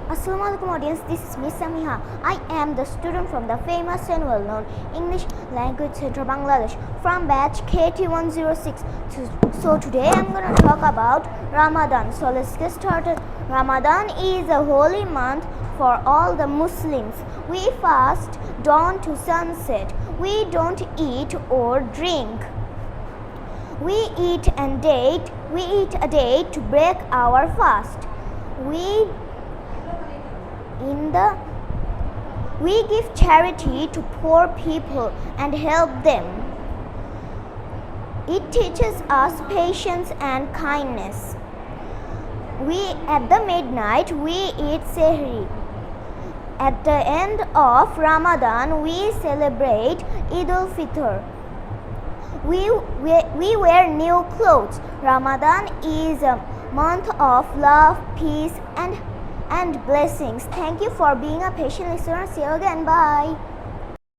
Assalamualaikum audience, this is Miss Samiha. I am the student from the famous and well-known English Language Center Bangladesh from batch KT106. So today I'm going to talk about Ramadan. So let's get started. Ramadan is a holy month for all the Muslims. We fast dawn to sunset. We don't eat or drink. We eat a date to break our fast. We give charity to poor people and help them. It teaches us patience and kindness. At the midnight, we eat sehri. At the end of Ramadan, we celebrate Eid al-Fitr. We wear new clothes. Ramadan is a month of love, peace, and blessings. Thank you for being a patient listener. See you again. Bye.